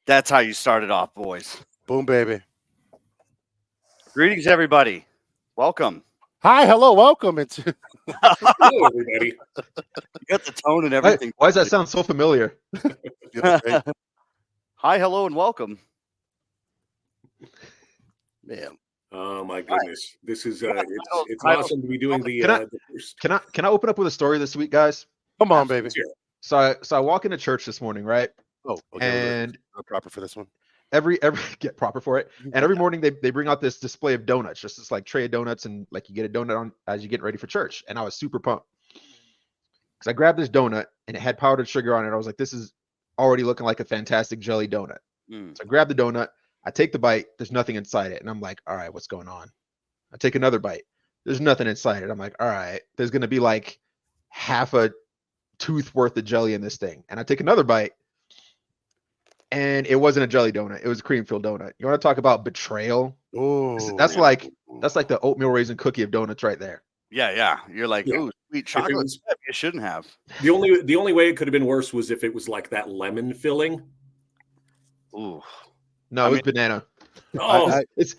That's how you started off, boys. Boom, baby. Greetings, everybody. Welcome. Hi, hello, welcome. It's Hello, everybody. You got the tone and everything. Why does that sound so familiar? Hi, hello, and welcome. man. Oh my goodness, this is it's awesome to be doing the first. Can I open up with a story this week, guys? Come on, baby. So I walk into church this morning, right? Oh, okay. And we're proper for this one. every get proper for it. And every morning they bring out this display of donuts, just this like tray of donuts, and like you get a donut on as you get ready for church. And I was super pumped because I grabbed this donut and it had powdered sugar on it. I was like, this is already looking like a fantastic jelly donut. So I grab the donut, I take the bite, there's nothing inside it, and I'm like, all right, what's going on? I take another bite, there's nothing inside it. I'm like, all right, there's gonna be like half a tooth worth of jelly in this thing. And I take another bite, and it wasn't a jelly donut, it was a cream-filled donut. You want to talk about betrayal? Oh, That's like the oatmeal raisin cookie of donuts right there. Yeah. You're like, ooh, sweet chocolate. You shouldn't have. The only way it could have been worse was if it was like that lemon filling. Ooh. No, it was banana. Oh, It's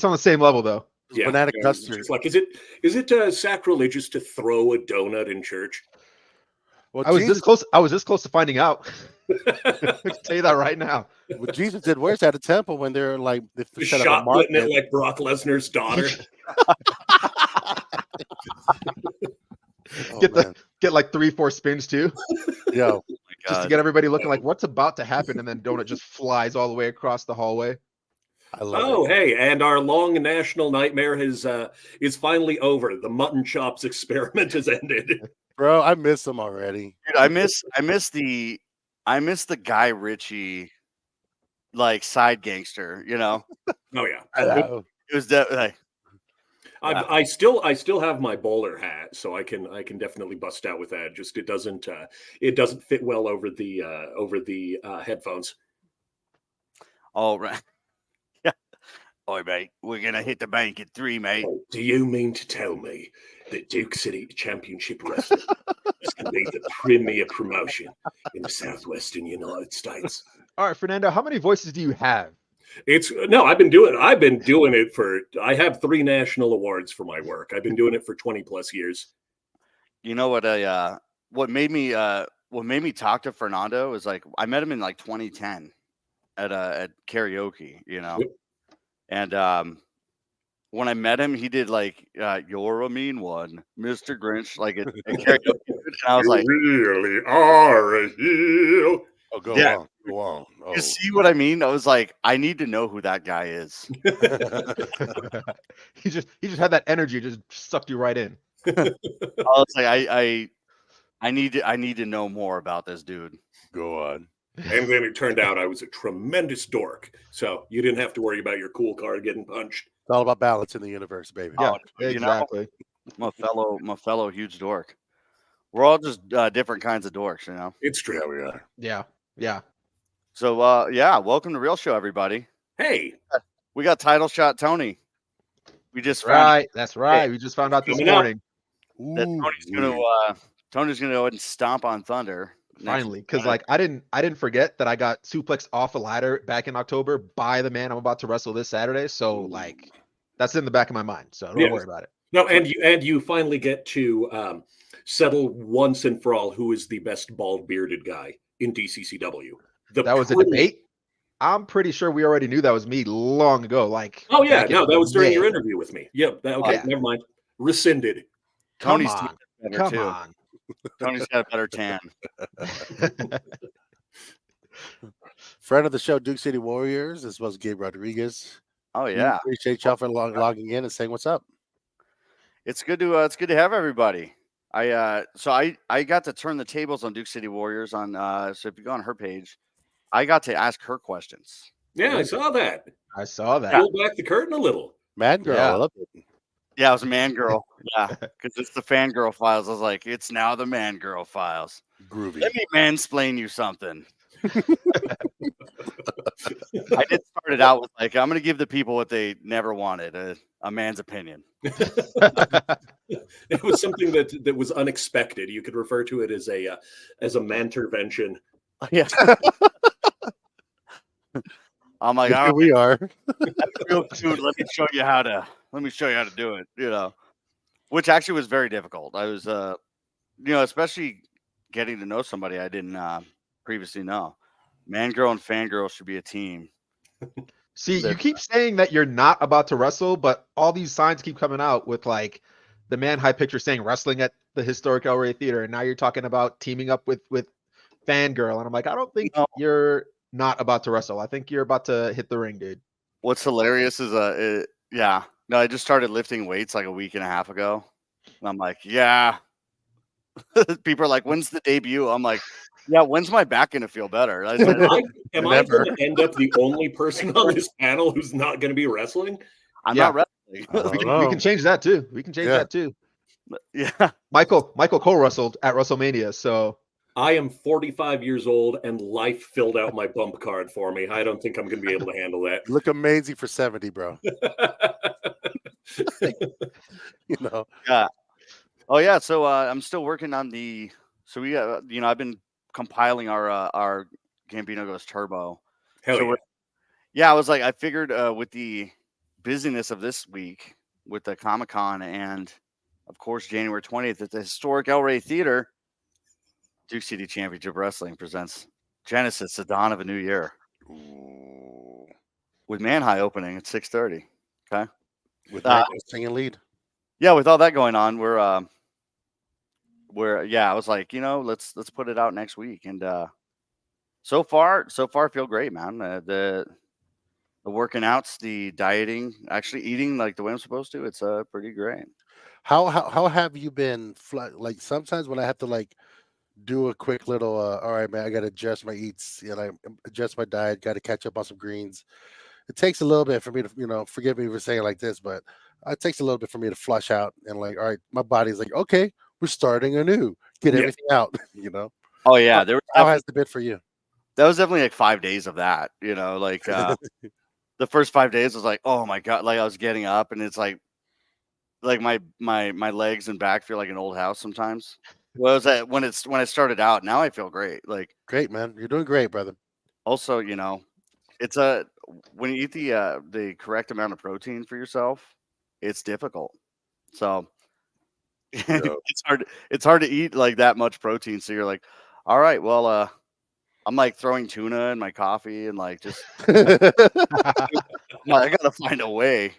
on the same level though. yeah, banana yeah, custard. It's like, is it sacrilegious to throw a donut in church? Well, I was Jesus, this close. I was this close to finding out. I can tell you that right now. what Jesus did. Where's at a temple when they're like they set up a Shot putting it market? like Brock Lesnar's daughter. Oh, Get man. get like 3-4 spins too, Yo, just to get everybody looking like what's about to happen, and then donut just flies all the way across the hallway. I love Oh, it. hey, and our long national nightmare is finally over. The mutton chops experiment has ended. Bro, I miss him already. Dude, I miss the Guy Ritchie like side gangster, you know. Oh yeah. I know. It was like I still have my bowler hat, so I can definitely bust out with that. Just it doesn't fit well over the headphones. all right. Yeah. Oi, mate, we're gonna hit the bank at 3, mate. Oh, do you mean to tell me that Duke City Championship Wrestling is going to be the premier promotion in the southwestern United States? All right, Fernando, how many voices do you have? I've been doing it for. I have 3 national awards for my work. I've been doing it for 20 plus years. You know what? What made me talk to Fernando is like I met him in like 2010 at karaoke, you know, Yep. and when I met him, he did like "You're a Mean One, Mr. Grinch," like at karaoke, and I was like, "You really are a heel." Oh, go Yeah. on. Go on. Oh. "You see what I mean?" I was like, "I need to know who that guy is." He just had that energy, just sucked you right in. I was like, I need to know more about this dude. Go on. And then it turned out I was a tremendous dork. So you didn't have to worry about your cool card getting punched. It's all about balance in the universe, baby. Yeah, you know, exactly. My fellow huge dork. We're all just different kinds of dorks, you know. It's true. Yeah, we are. Yeah. So yeah, welcome to Real Show, everybody. Hey, We got title shot Tony. We just found Right. That's right. We just found out this Coming up. morning. that Tony's gonna go ahead and stomp on Thunder. Finally, because like I didn't forget that I got suplexed off a ladder back in October by the man I'm about to wrestle this Saturday. So like that's in the back of my mind. So don't worry about it. no, and you finally get to settle once and for all who is the best bald bearded guy in DCCW. That was a debate. I'm pretty sure we already knew that was me long ago. Like, Oh yeah, back in no, that was during your May. interview with me. Yep. Okay, yeah. never mind. Rescinded. Come Tony's on. better Come too. on. Tony's got a better tan. Friend of the show, Duke City Warriors, as well as Gabe Rodriguez. Oh yeah, Appreciate y'all for logging in and saying what's up. it's good to have everybody. I got to turn the tables on Duke City Warriors on so if you go on her page, I got to ask her questions. Yeah, I saw that. I saw that. Pull back the curtain a little. Man, girl, Yeah. I love it. Yeah, it was a man girl. Yeah, because it's the fangirl files. I was like, it's now the man girl files. Groovy. Let me mansplain you something. I did start it out with like, I'm going to give the people what they never wanted, a man's opinion. It was something that was unexpected. You could refer to it as a mantervention. Yeah. I'm like, Here "All right, we are. real dude, let me show you how to do it," which actually was very difficult. I was, especially getting to know somebody I didn't previously know. Man, girl, and fangirl should be a team. See, That- you keep saying that you're not about to wrestle, but all these signs keep coming out with like the man high picture saying wrestling at the Historic El Rey Theater, and now you're talking about teaming up with Fangirl, and I'm like, I don't think you're not about to wrestle. I think you're about to hit the ring, dude. What's hilarious is no, I just started lifting weights like a week and a half ago. And I'm like, yeah. People are like, when's the debut? I'm like, yeah, when's my back gonna feel better? I said, Am I going to end up the only person on this panel who's not going to be wrestling? I'm Yeah. not wrestling. I don't We know. can change that too. We can change Yeah. that too. Yeah. Michael Cole wrestled at WrestleMania, so I am 45 years old and life filled out my bump card for me. I don't think I'm going to be able to handle You look amazing for 70, bro. that. You know. Yeah. Oh yeah. So I'm still working on the. So we, I've been compiling our Gambino Goes Turbo. Hell So yeah. Yeah, I was like, I figured with the busyness of this week with the Comicon and of course January 20th at the Historic El Rey Theater, Duke City Championship Wrestling presents Genesis, the Dawn of a New Year, with Man High opening at 6:30. Okay. With Michael singing lead. Yeah, with all that going on, I was like, let's put it out next week, and so far feel great, man. The working outs, the dieting, actually eating like the way I'm supposed to, it's pretty great. How have you been? Like sometimes when I have to like do a quick little, all right, man, I got to adjust my eats, I adjust my diet, got to catch up on some greens. It takes a little bit for me to, forgive me for saying it like this, but it takes a little bit for me to flush out and like, all right, my body's like, okay, we're starting anew, get everything out, Oh yeah, How has it been for you? That was definitely like 5 days of that, like the first 5 days was like, oh my God, like I was getting up and it's like my legs and back feel like an old house sometimes. Well, was that when I started out. Now I feel great. Like, Great, man. You're doing great, brother. also, it's when you eat the correct amount of protein for yourself, it's difficult. So it's hard to eat like that much protein. So you're like, all right, well, I'm like throwing tuna in my coffee and like just I gotta find a way,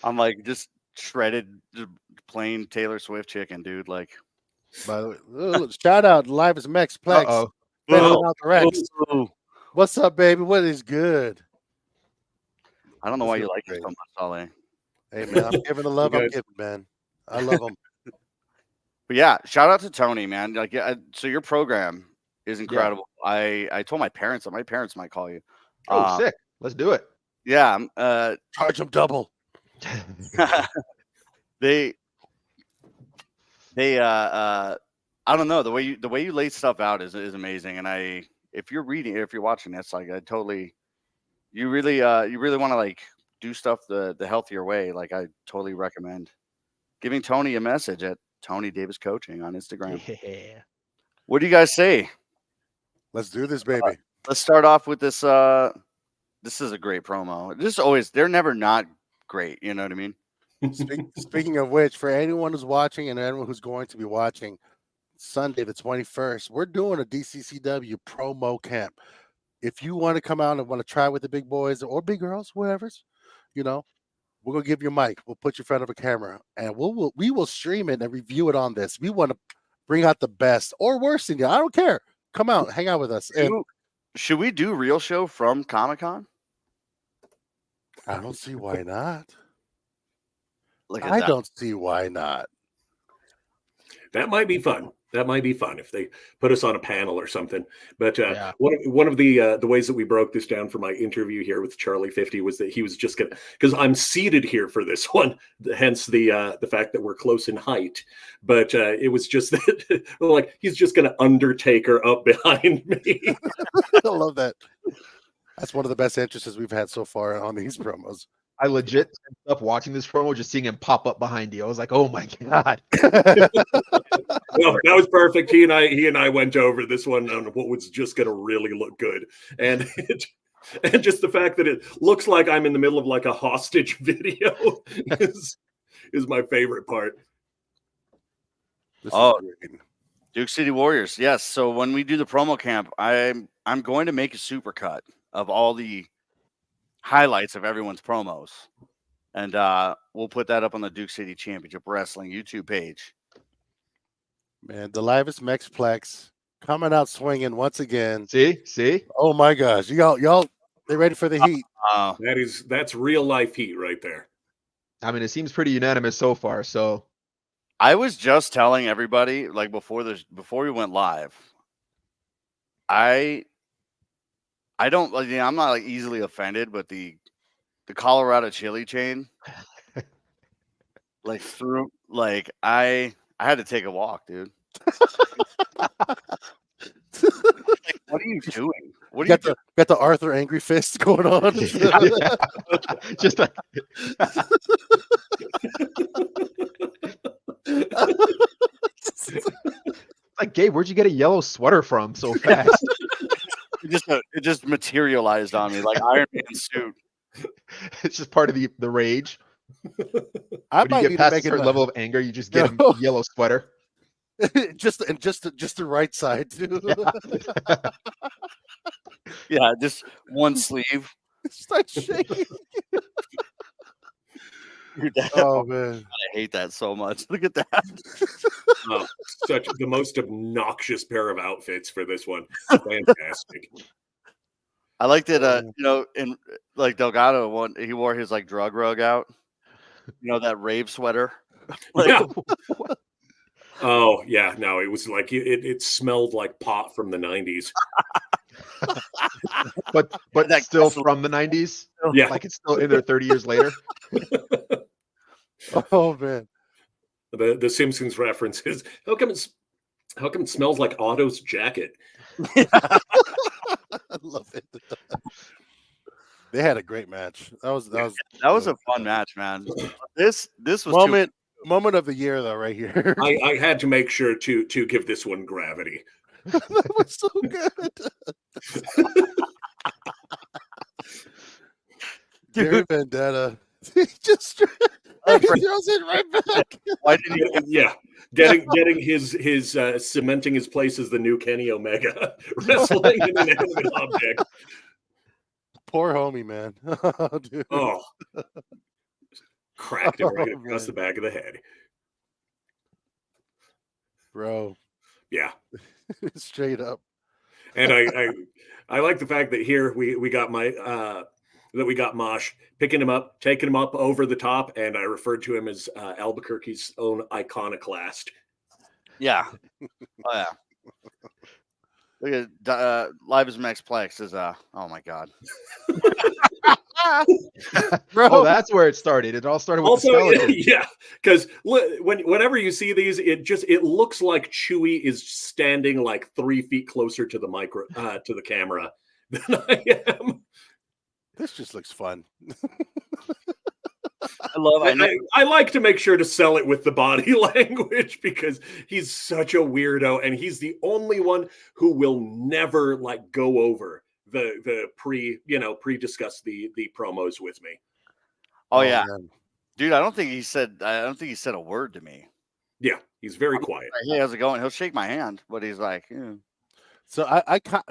I'm like just shredded, just plain Taylor Swift chicken, dude. Like, by the way, shout out Live is Mex Plex. Uh-oh. Out the Rex. What's up, baby? What is good? I don't know why you like it so much, Ale. Hey man, I'm giving the love I'm giving, man. I love them. But yeah, shout out to Tony, man. Like, so your program is incredible. Yeah. I told my parents that my parents might call you. Oh, sick. Let's do it. Yeah. Charge them double. they I don't know, the way you lay stuff out is amazing. And if you're watching this, like you really want to like do stuff the healthier way. Like I totally recommend giving Tony a message at Tony Davis Coaching on Instagram. Yeah. What do you guys say? Let's do this, baby. Let's start off with this. This is a great promo. They're never not great. You know what I mean? Speaking of which, for anyone who's watching and anyone who's going to be watching, Sunday the 21st, we're doing a DCCW promo camp. If you want to come out and want to try with the big boys or big girls, whatever's, we're gonna give you a mic. We'll put you in front of a camera, and we will stream it and review it on this. We want to bring out the best or worst in you. I don't care. Come out, hang out with us. Should we do real show from Comic-Con? I don't see why not. I don't see why not. That might be fun. That might be fun if they put us on a panel or something. But one of the ways that we broke this down for my interview here with Charlie 50 was that he was just gonna, because I'm seated here for this one, hence the fact that we're close in height. But it was just that like he's just gonna Undertaker up behind me. I love that. That's one of the best entrances we've had so far on these promos. I legit ended up watching this promo, just seeing him pop up behind you. I was like, oh my God. Well, that was perfect. He and I went over this one on what was just going to really look good. And And just the fact that it looks like I'm in the middle of like a hostage video is my favorite part. Duke City Warriors. Yes. So when we do the promo camp, I'm going to make a supercut of all the highlights of everyone's promos. And we'll put that up on the Duke City Championship Wrestling YouTube page. Man, the Livest Mexplex coming out swinging once again. See? Oh my gosh, y'all, they ready for the heat? That's real life heat right there. I mean, it seems pretty unanimous so far. So I was just telling everybody, like before we went live, I don't like. I'm not like easily offended, but the Colorado chili chain, like I had to take a walk, dude. Like, what are you doing? What got the Arthur Angry Fist going on? Just like, like, Gabe, where'd you get a yellow sweater from so fast? It just materialized on me like Iron Man suit. It's just part of the rage. I when might you need get past to a make certain it level of anger, you just get a yellow sweater. just the right side too. Yeah, just one sleeve. Start shaking. Oh man, I hate that so much. Look at that. Such the most obnoxious pair of outfits for this one. Fantastic. I liked it. In like Delgado, he wore his like drug rug out. You know, that rave sweater. Like, yeah. Oh yeah, no, it was like it smelled like pot from the 90s. but that's still from the 90s. Yeah, like it's still in there 30 years later. Oh man, the Simpsons references. How come it smells like Otto's jacket? I love it. They had a great match. That was a fun match, man. This was moment of the year though, right here. I had to make sure to give this one gravity. That was so good. Gary Vendetta. He just throws it right back. Why did he? Yeah, getting his cementing his place as the new Kenny Omega, wrestling an inanimate object. Poor homie, man. Dude. Oh, cracked it right across the back of the head, bro. Yeah, straight up. And I like the fact that here we got we got Mosh picking him up, taking him up over the top, and I referred to him as Albuquerque's own iconoclast. Yeah. Oh yeah. Look at Livest Mexplex is oh my god. Bro, oh, that's where it started. It all started with the skeleton. Yeah, because whenever you see these, it looks like Chewie is standing like 3 feet closer to the camera than I am. This just looks fun. I like to make sure to sell it with the body language because he's such a weirdo, and he's the only one who will never like go over the pre-discuss the promos with me. Oh yeah, man. Dude, I don't think he said a word to me. Yeah, he's very quiet. Hey, how's it going? He'll shake my hand, but he's like, So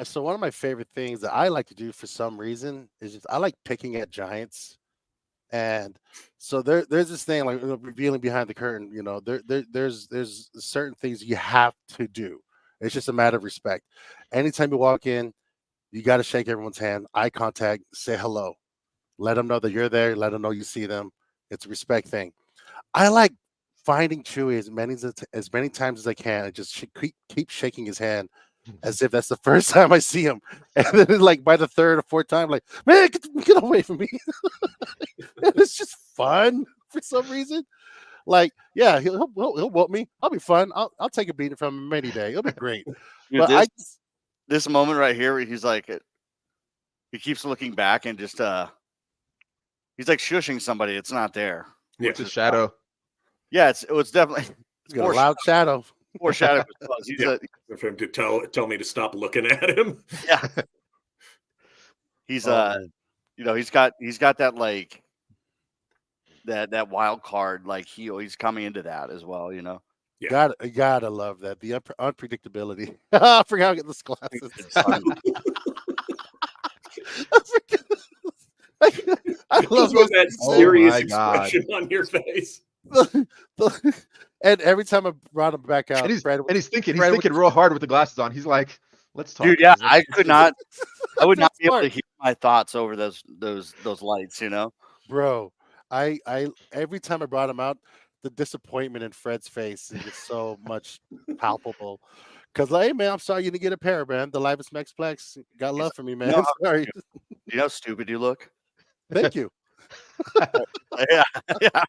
so one of my favorite things that I like to do for some reason is I like picking at giants. And so there's this thing like revealing behind the curtain, there's certain things you have to do. It's just a matter of respect. Anytime you walk in, you got to shake everyone's hand, eye contact, say hello, let them know that you're there, let them know you see them. It's a respect thing. I like finding Chewie as many times as I can and just keep shaking his hand as if that's the first time I see him. And then like by the third or fourth time, like, man, get away from me. It's just fun for some reason. Like, yeah, he'll whoop me. I'll be fun. I'll take a beating from him any day. It'll be great. Dude, but this moment right here where he's like, he keeps looking back and just he's like shushing somebody. It's not there. Yeah, it's a shadow. Yeah, it's definitely it's got a loud shadow. Foreshadow. For him to tell me to stop looking at him. Yeah. He's man. he's got that like that wild card, like he's coming into that as well, Yeah. Gotta love that. The unpredictability. I forgot to get this glasses. I love Just with that Oh serious my God. expression on your face. And every time I brought him back out, And he's thinking Fred would- real hard with the glasses on. He's like, let's talk. Dude, yeah, guys. I could not. I would not That's be able to smart. hear my thoughts over those lights, you know. Bro, I every time I brought him out, the disappointment in Fred's face is so much palpable. Cause like, hey man, I'm sorry you didn't get a pair, man. The Livest Mexplex got love for me, man. You know Sorry. You know how stupid you look. Thank you. Yeah, yeah.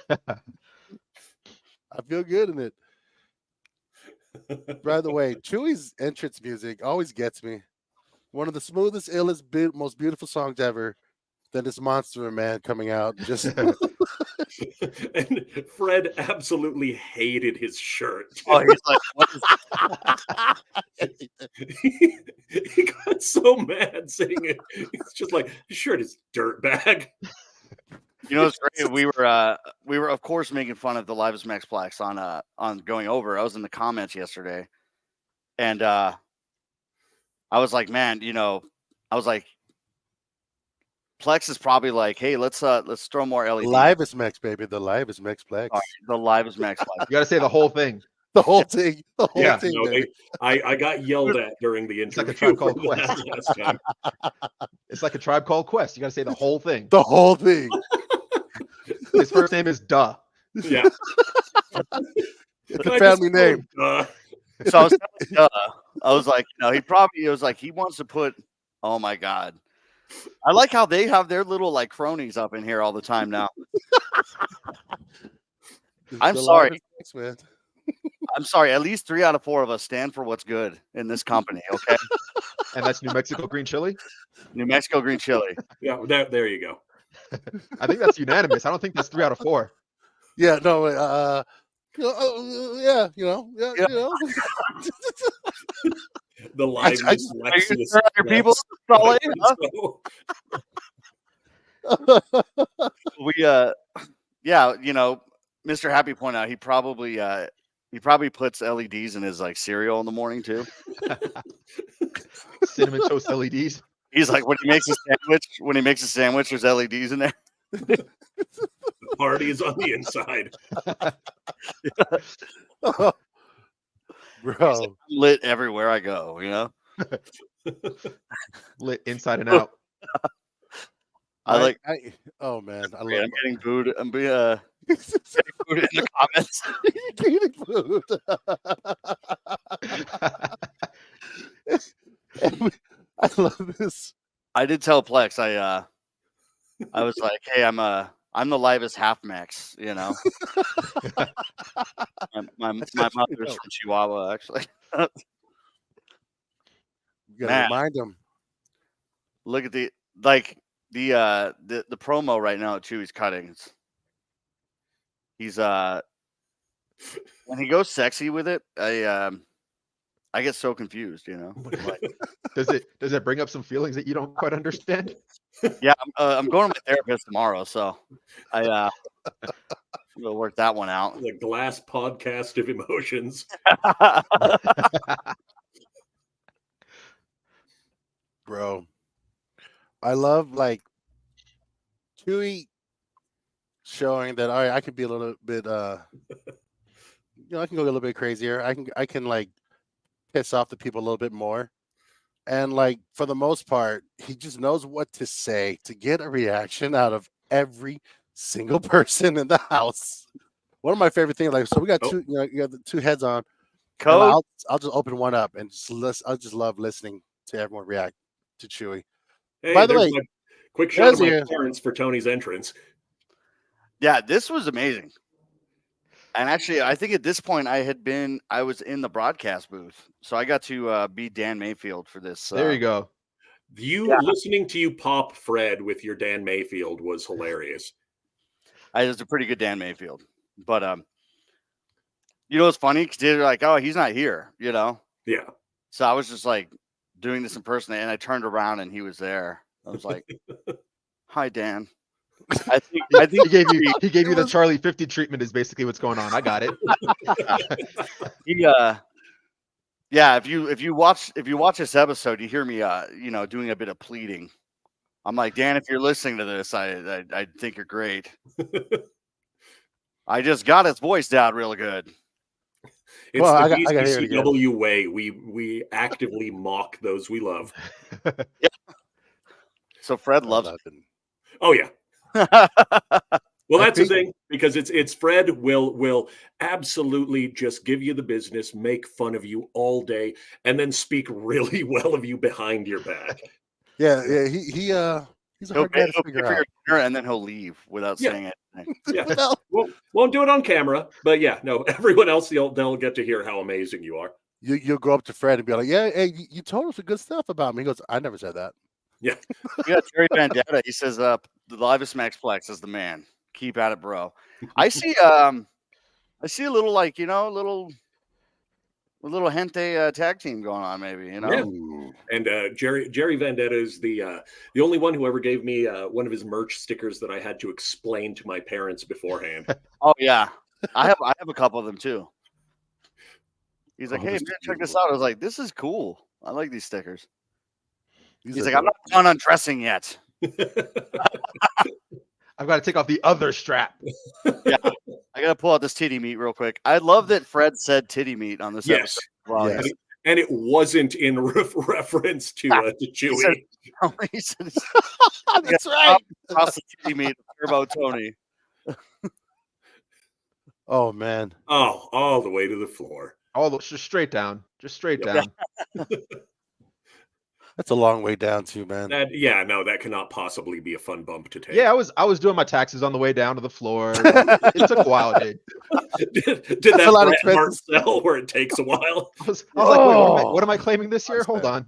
I feel good in it. By the way, Chewy's entrance music always gets me. One of the smoothest, illest, most beautiful songs ever. Then this monster man coming out. Just And Fred absolutely hated his shirt. Oh, he's like, what is He got so mad saying it. It's just like, his shirt is dirtbag. You know, it's great. We were of course making fun of the Livest Mexplex on going over. I was in the comments yesterday, and I was like, man, I was like, Plex is probably like, hey, let's throw more LED. Livest Mex, baby. The Livest Mexplex. All right, the Livest Mexplex. You got to say the whole thing. The whole thing. The whole Yeah, thing. no, baby. I got yelled at during the It's like interview a Tribe Called for that Quest. last time. It's like a Tribe Called Quest. You got to say the whole thing. The whole thing. His first name is Duh. Yeah. It's Can a I family just name. go, So I was like, it was like he wants to put. Oh my god, I like how they have their little like cronies up in here all the time now. I'm The sorry. Livest Mex, man. I'm sorry. At least 3 out of 4 of us stand for what's good in this company. Okay, And that's New Mexico green chili. New Mexico green chili. Yeah, there you go. I think that's unanimous. I don't think that's 3 out of 4. Yeah, no, yeah, Yeah. The livest Are you Lexus. sure your people? Solid, huh? We yeah, Mr. Happy pointed out he probably puts LEDs in his like cereal in the morning too. Cinnamon toast LEDs. He's like when he makes a sandwich, there's LEDs in there. The party is on the inside. bro. Lit everywhere I go, Lit inside and out. Oh man, I love I'm getting booed. I'm being getting booed in the comments. getting food. I love this. I did tell Plex I was like, hey, I'm the livest half max, my mother's from Chihuahua, actually. You gotta Man. remind them. Look at the promo right now too. He's cutting. He's when he goes sexy with it, I get so confused, Like, Does it bring up some feelings that you don't quite understand? yeah, I'm going to my therapist tomorrow, so I we'll work that one out. The glass podcast of emotions. Bro, I love like Chewy showing that all right, I could be a little bit I can go a little bit crazier. I can like piss off the people a little bit more. And like for the most part, he just knows what to say to get a reaction out of every single person in the house. One of my favorite things, like, so we got two, you got the 2 heads on. Code. I'll just open one up and just listen. I just love listening to everyone react to Chewy. Hey, By the way, my quick shout out to my Ezra- parents for Tony's entrance. Yeah, this was amazing. And actually, I think at this point I was in the broadcast booth, so I got to be Dan Mayfield for this. There you go. Listening to you pop Fred with your Dan Mayfield was hilarious. It was a pretty good Dan Mayfield, but it's funny because they're like, oh, he's not here, Yeah. So I was just like doing this in person, and I turned around and he was there. I was like, "Hi, Dan." I think he gave you the Charlie 50 treatment is basically what's going on. I got it. Yeah, if you watch this episode, you hear me doing a bit of pleading. I'm like, Dan, if you're listening to this, I think you're great. I just got his voice down real good. It's the BCCW way. We actively mock those we love. Yeah. So Fred loves it. Oh yeah. Well, that's the thing, because it's Fred will absolutely just give you the business, make fun of you all day, and then speak really well of you behind your back. Yeah. He's a hard guy to figure out. And then he'll leave without saying anything. Yeah. Won't do it on camera, but yeah, no, everyone else they'll get to hear how amazing you are. You'll go up to Fred and be like, "Yeah, hey, you told us some good stuff about me." He goes, "I never said that." Yeah. Yeah, Jerry Vendetta. He says, "The livest Max Plex is the man. Keep at it, bro." I see a little little gente tag team going on, maybe, Yeah. And Jerry Vendetta is the only one who ever gave me one of his merch stickers that I had to explain to my parents beforehand. Oh yeah, I have a couple of them too. He's like, "Hey, man, check this out." I was like, "This is cool. I like these stickers." He's like, "I'm not done undressing yet." I've got to take off the other strap. Yeah, I got to pull out this titty meat real quick. I love that Fred said titty meat on this episode. Wow, yes. And it wasn't in reference to Chewie. He said, That's right. Across the titty meat, Turbo Tony. Oh man. Oh, all the way to the floor. Just straight down. Just straight down. That's a long way down too, man. That cannot possibly be a fun bump to take. Yeah, I was doing my taxes on the way down to the floor. It took a while, dude. Did that Bret Hart sell where it takes a while? I was like, wait, what am I claiming this year? Hold on.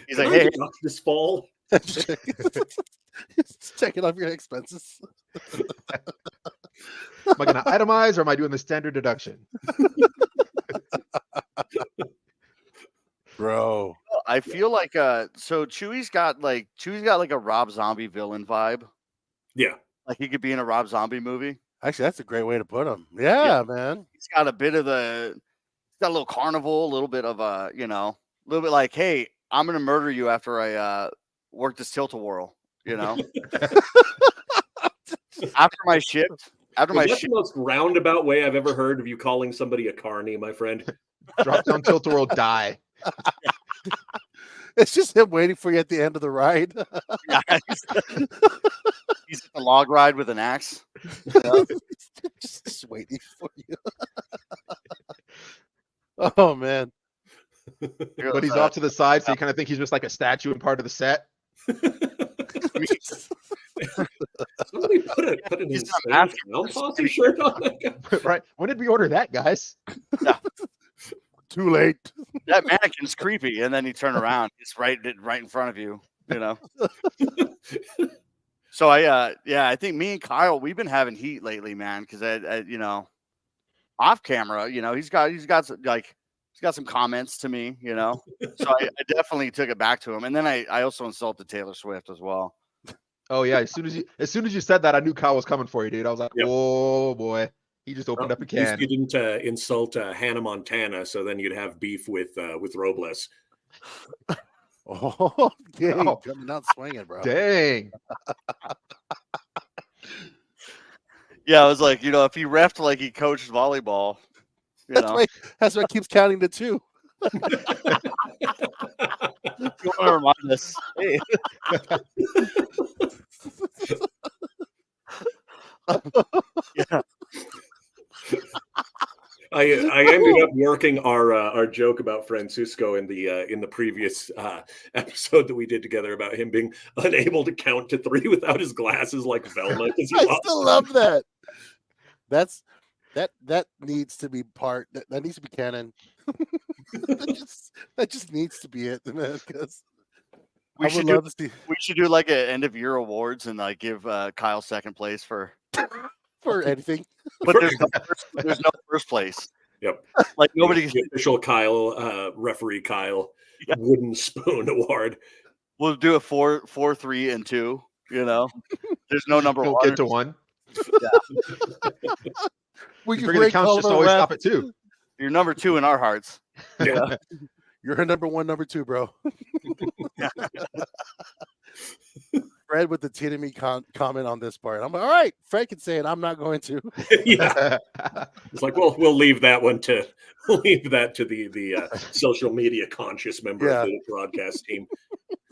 He's like, "Hey, this fall." Checking off your expenses. Am I going to itemize or am I doing the standard deduction? Bro, I feel like so Chewie's got like a Rob Zombie villain vibe. Yeah, like he could be in a Rob Zombie movie. Actually, that's a great way to put him. Yeah, man. He's got a bit of he's got a little carnival, a little bit of a little bit like, "Hey, I'm gonna murder you after I work this tilt-a-whirl." After my shift. That's the most roundabout way I've ever heard of you calling somebody a carny, my friend. Drop down tilt-a-whirl, die. It's just him waiting for you at the end of the ride. Yeah, he's at the log ride with an axe. Just waiting for you. Oh man. But he's off to the side, so you kind of think he's just like a statue and part of the set. Somebody put an insane posse shirt on that guy. Right. When did we order that, guys? Yeah. Too late. That mannequin's creepy, and then you turn around, it's right in front of you. So I think me and Kyle, we've been having heat lately, man, because I off camera, he's got some comments to me, so I definitely took it back to him, and then I also insulted Taylor Swift as well. Oh yeah, as soon as you said that, I knew Kyle was coming for you, dude. I was like, oh boy, he just opened up a can. You didn't insult Hannah Montana, so then you'd have beef with Robles. Oh, dang. Coming out swinging, bro. Dang. Yeah, I was like, if he reffed like he coached volleyball, that's why he keeps counting to 2. You want to remind us? Hey. Yeah. I ended up working our joke about Francisco in the previous episode that we did together about him being unable to count to 3 without his glasses, like Velma. I still love that. That needs to be part. That needs to be canon. that just needs to be it, man. Because we should do like an end of year awards and like give Kyle second place for anything. But there's no first place. Yep. Like nobody. The official Kyle referee Kyle wooden spoon award. We'll do a 4, 4, 3, and 2. You know, there's no number Don't one. get to one. We You can bring the rank counts, just color always ref. stop at 2. You're number 2 in our hearts. Yeah. You're a number 1, number 2, bro. Fred with the tea me comment on this part. I'm like, all right, Fred can say it. I'm not going to. Yeah. It's like, well, we'll leave that to the social media conscious member of the broadcast team.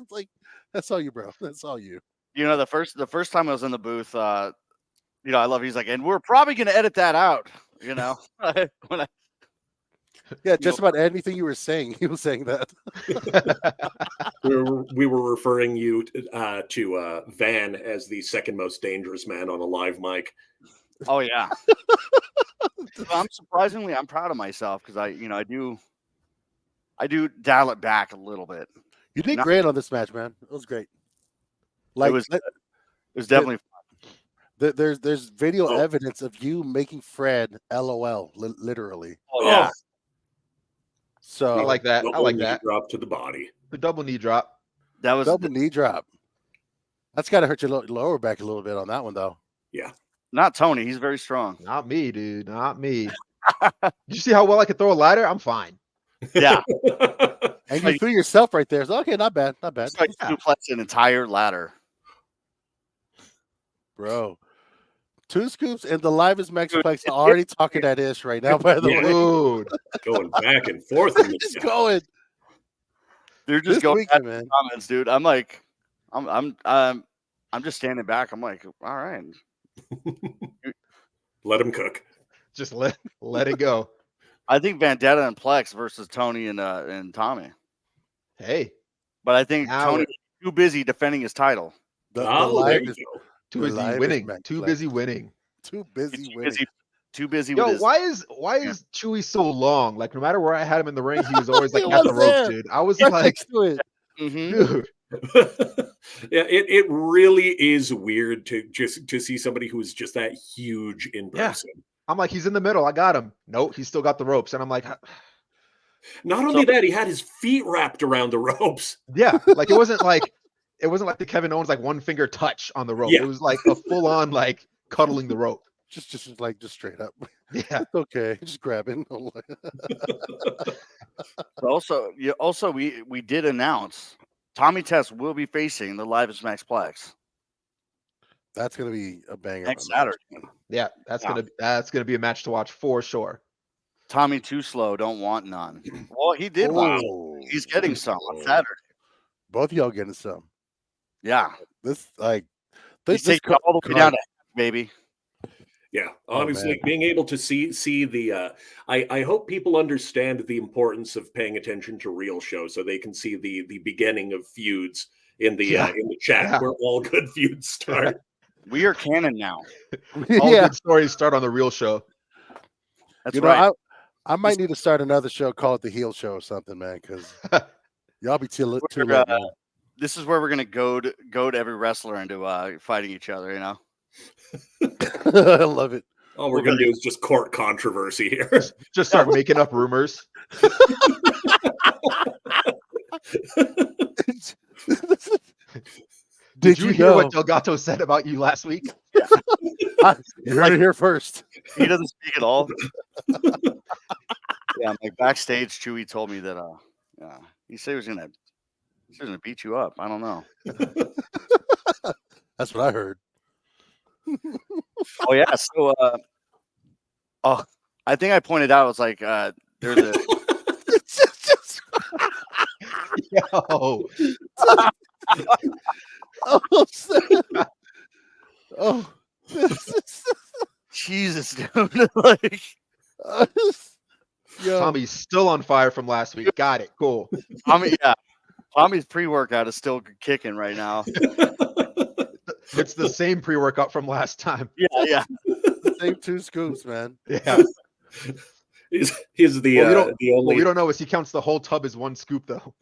It's like, that's all you, bro. That's all you. You know, the first time I was in the booth, you know, I love. He's like, and we're probably gonna edit that out. You know, when just about anything you were saying, he was saying that. We were referring you to Van as the second most dangerous man on a live mic. Oh yeah. I'm proud of myself because I do dial it back a little bit. You did great on this match, man. It was great. Like it was definitely fun. There's video evidence of you making Fred LOL literally. Oh yeah. So I like that. I like that. Drop to the body. The double knee drop. That was double knee drop. That's got to hurt your lower back a little bit on that one, though. Yeah. Not Tony. He's very strong. Not me, dude. Not me. Did you see how well I could throw a ladder? I'm fine. Yeah. And you threw yourself right there. So okay, not bad. Not bad. It's like suplex an entire ladder. Bro. 2 scoops and the livest Mexplex already talking that ish right now, by the way. Dude. Going back and forth. Just going. They're just going weekend, man. Comments, dude. I'm like, I'm just standing back. I'm like, all right. Let him cook. Just let it go. I think Vendetta and Plex versus Tony and Tommy. Hey. But I think Tony's too busy defending his title. The live is too busy winning. Too busy winning. Too busy winning. Too busy. Yo, with his... why is Chewy so long? Like no matter where I had him in the ring, he was always like at the ropes, dude. I was like, dude. Yeah, it really is weird to see somebody who is just that huge in person. Yeah. I'm like, he's in the middle. I got him. Nope, he's still got the ropes, and I'm like, not only that, he had his feet wrapped around the ropes. Yeah, like it wasn't like the Kevin Owens like one finger touch on the rope. Yeah. It was like a full on like cuddling the rope. Just straight up. Yeah, it's okay. Just grabbing. Also, we did announce Tommy Test will be facing the livest Mexplex. That's gonna be a banger next Saturday. Yeah, that's gonna be a match to watch for sure. Tommy too slow, don't want none. Well, he did. Wow, he's getting some on Saturday. Both of y'all getting some. Yeah, this he's taking all the way down to baby. Yeah, honestly, being able to see the I hope people understand the importance of paying attention to real shows so they can see the beginning of feuds in the chat where all good feuds start. We are canon now. All good stories start on the real show. That's right. I might need to start another show, call it the Heel Show or something, man, because y'all be too late. This is where we're gonna go to every wrestler into fighting each other, you know. I love it. All we're gonna do is just court controversy here. Just start making up rumors. Did you hear what Delgato said about you last week? Yeah. You heard it here first. He doesn't speak at all. Yeah, like backstage, Chewy told me that he said he was gonna beat you up. I don't know. That's what I heard. Oh yeah, so I think I pointed out, it's like there's a Yo. Jesus, dude. Like Tommy's still on fire from last week. Got it. Cool. Tommy's pre-workout is still kicking right now. It's the same pre-workout from last time. Yeah. Same 2 scoops, man. Yeah. He's the only. What we don't know is he counts the whole tub as 1 scoop, though.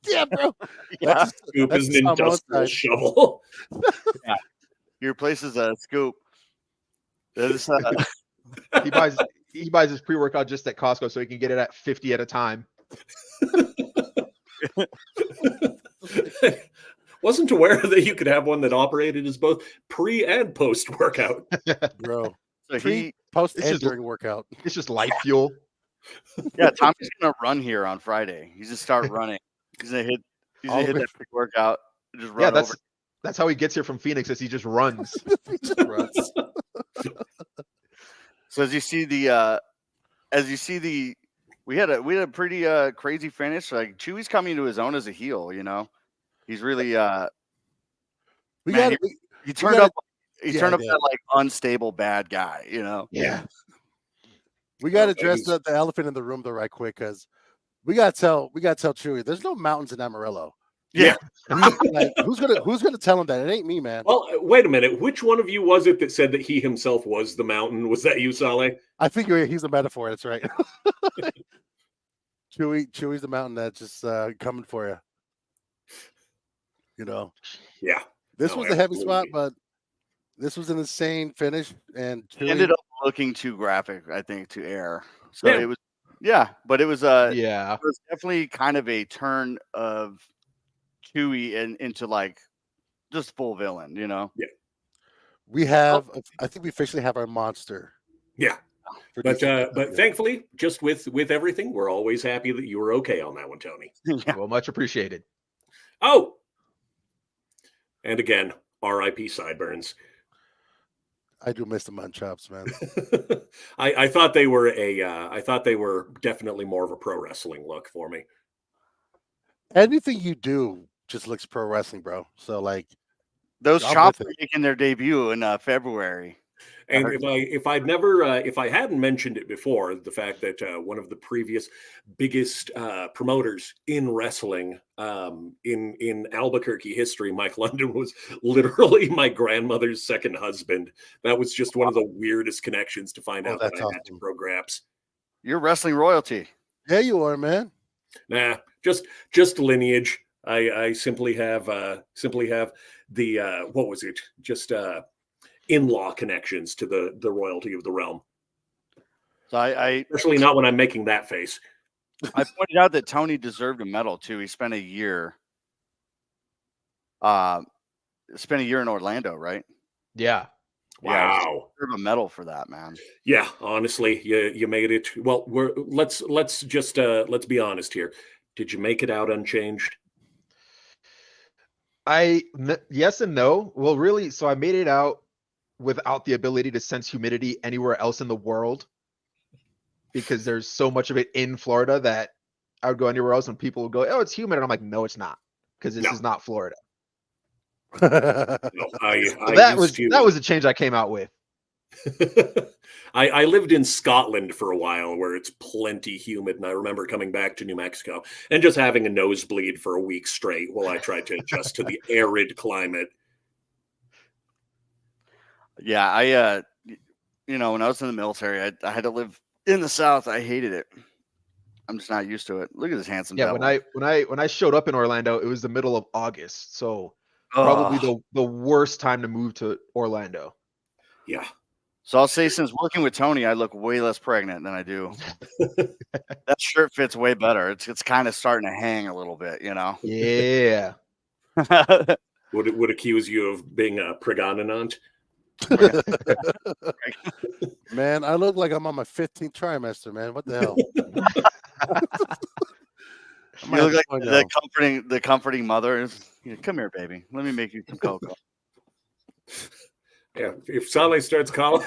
Yeah, bro. Yeah. Scoop is an industrial shovel. Yeah. He replaces a scoop. He buys his pre-workout just at Costco so he can get it at 50 at a time. wasn't aware that you could have one that operated as both pre and post workout. Bro. So Post it's and just- during workout. It's just life fuel. yeah, Tommy's gonna run here on Friday. He's just start running. He's gonna hit All of that it. big workout. Just run Yeah, over. that's how he gets here from Phoenix. Is he just runs? He just runs. So as you see the we had a pretty crazy finish. Like Chewy's coming to his own as a heel, you know. He's really We man, got it. he turned gotta- up that like unstable bad guy, you know. Yeah. We got to Okay, address the elephant in the room though, right quick, because we got to tell Chewy there's no mountains in Amarillo. Yeah. Like, who's gonna tell him that? It ain't me, man. Well, wait a minute. Which one of you was it that said that he himself was the mountain? Was that you, Saleh? I think he's a metaphor. That's right. Chewy's the mountain that's just coming for you. You know. Yeah. This No, was a heavy spot, absolutely. but this was an insane finish, and It Chewy, ended up looking too graphic, I think, to air. So Yeah. it was but it was Yeah. it was definitely kind of a turn of Chewy into like just full villain, you know. we have. I think we officially have our monster. Yeah. for But DCW. thankfully, just with everything, we're always happy that you were okay on that one, Tony. Yeah. Well, much appreciated. Oh, and again, R.I.P. Sideburns. I do miss the mutton chops, man. I thought they were I thought they were definitely more of a pro wrestling look for me. Anything you do just looks pro wrestling, bro. So like, Those I'm chops with are making their debut in February. And heard if I hadn't mentioned it before, the fact that one of the previous biggest promoters in wrestling in Albuquerque history, Mike London, was literally my grandmother's second husband. That was just one of the weirdest connections to find out that that's I had to awesome. grow graps. You're wrestling royalty. yeah, you are, man. Nah, just lineage. I simply have the what was it? Just in-law connections to the royalty of the realm. So I Especially not when I'm making that face. pointed out that Tony deserved a medal too. He spent a year in Orlando, right? Yeah. Yeah, he Wow. deserved a medal for that, man. Yeah, honestly, you made it. Well, let's be honest here. Did you make it out unchanged? Yes and no. Well, really, so I made it out without the ability to sense humidity anywhere else in the world because there's so much of it in Florida that I would go anywhere else and people would go, "Oh, it's humid," and I'm like, "No, it's not," because this is not Florida. No, So that was a change I came out with. I lived in Scotland for a while where it's plenty humid, and I remember coming back to New Mexico and just having a nosebleed for a week straight while I tried to adjust to the arid climate. Yeah, I when I was in the military, I had to live in the South. I hated it. I'm just not used to it. Look at this handsome Yeah, devil. when I showed up in Orlando, it was the middle of August, so probably the worst time to move to Orlando. Yeah. So I'll say, since working with Tony, I look way less pregnant than I do. That shirt fits way better. It's kind of starting to hang a little bit, you know. Yeah. Would accuse you of being a pregnant. Man, I look like I'm on my 15th trimester, man. What the hell? You look like the comforting mother. Come here, baby. Let me make you some cocoa. Yeah, if Saleh starts calling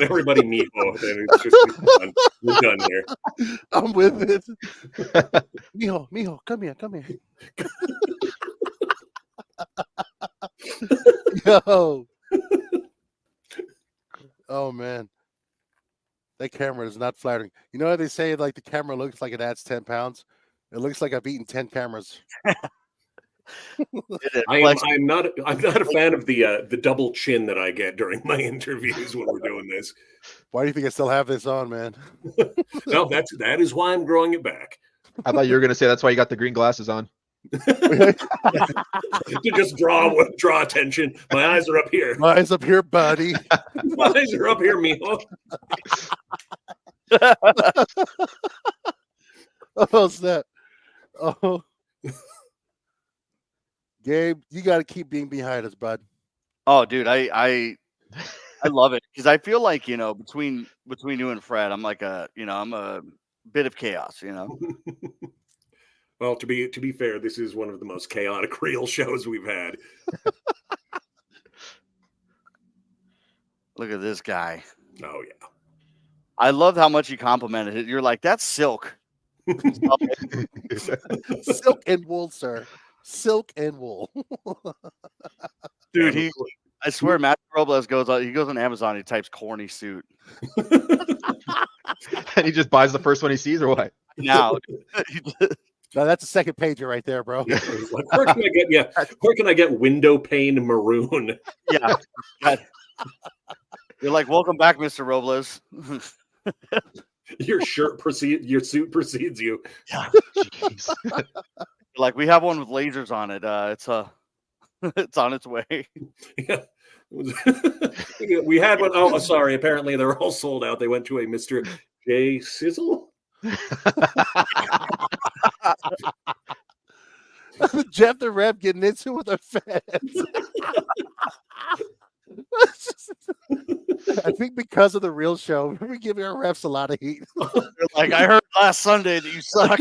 everybody Mijo, then it's just done. We're done here. I'm with it. Mijo, come here. Yo. Oh man. That camera is not flattering. You know how they say like the camera looks like it adds 10 pounds? It looks like I've eaten 10 cameras. I'm not a fan of the double chin that I get during my interviews when we're doing this. Why do you think I still have this on, man? No, that is why I'm growing it back. I thought you were gonna say that's why you got the green glasses on. To just draw attention. My eyes are up here. My eyes up here, buddy. My eyes are up here, Mijo. Oh, snap. Oh. Gabe, you got to keep being behind us, bud. Oh, dude, I love it because I feel like between you and Fred, I'm like I'm a bit of chaos. Well, to be fair, this is one of the most chaotic real shows we've had. Look at this guy. Oh yeah. I love how much you complimented it. You're like, that's silk. Silk and wool, sir. Silk and wool. Dude, I swear, Matt Robles goes on Amazon. He types corny suit. And he just buys the first one he sees, or what? Now, No, that's a second pager right there, bro. Like, where can I get window pane maroon? Yeah. You're like, welcome back, Mr. Robles. Your suit precedes you. Yeah. Like, we have one with lasers on it. It's on its way. Yeah. We had one. Oh, sorry. Apparently, they're all sold out. They went to a Mr. J. Sizzle. Jeff the Rep getting into with our fans. I think because of the real show, we're giving our refs a lot of heat. Like, I heard last Sunday that you suck.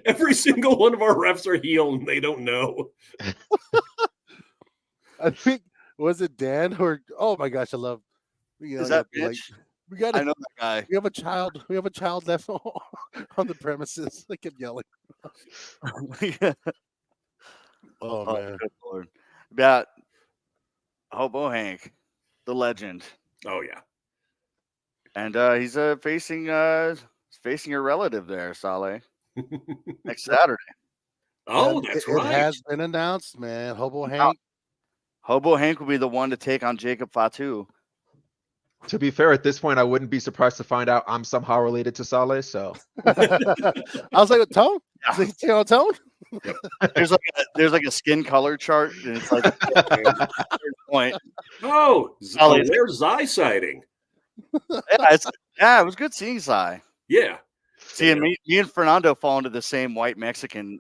Every single one of our refs are heel and they don't know. I think, was it Dan or, oh my gosh, I love. Is that bitch? I know that guy. We have a child. We have a child left on the premises. I kept yelling. Yeah. Oh man. Good Lord. Yeah. Hobo Hank, the legend. Oh yeah. And he's facing your relative there, Saleh, next Saturday. Oh, that's right. It has been announced, man. Hobo Hank. Hobo Hank will be the one to take on Jacob Fatu. To be fair, at this point, I wouldn't be surprised to find out I'm somehow related to Saleh. So I was like, Tone? Yeah. Tone? There's like a skin color chart, and it's like point. Oh, there's Zai sighting. Yeah, it was good seeing Zai. Yeah. Seeing me and Fernando fall into the same white Mexican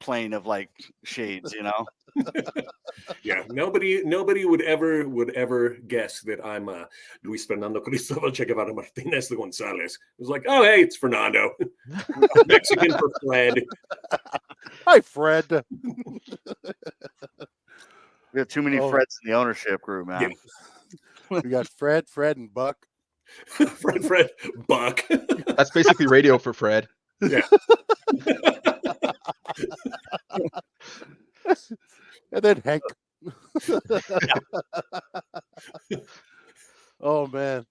plane of like shades, Yeah, nobody would ever guess that I'm Luis Fernando Cristobal Che Guevara Martinez de Gonzalez. It was like, oh hey, it's Fernando. Mexican for Fred. Hi, Fred. We have too many Freds in the ownership group, man. Yeah. We got Fred, and Buck. Fred, Buck. That's basically radio for Fred. Yeah. And then Hank. Oh man,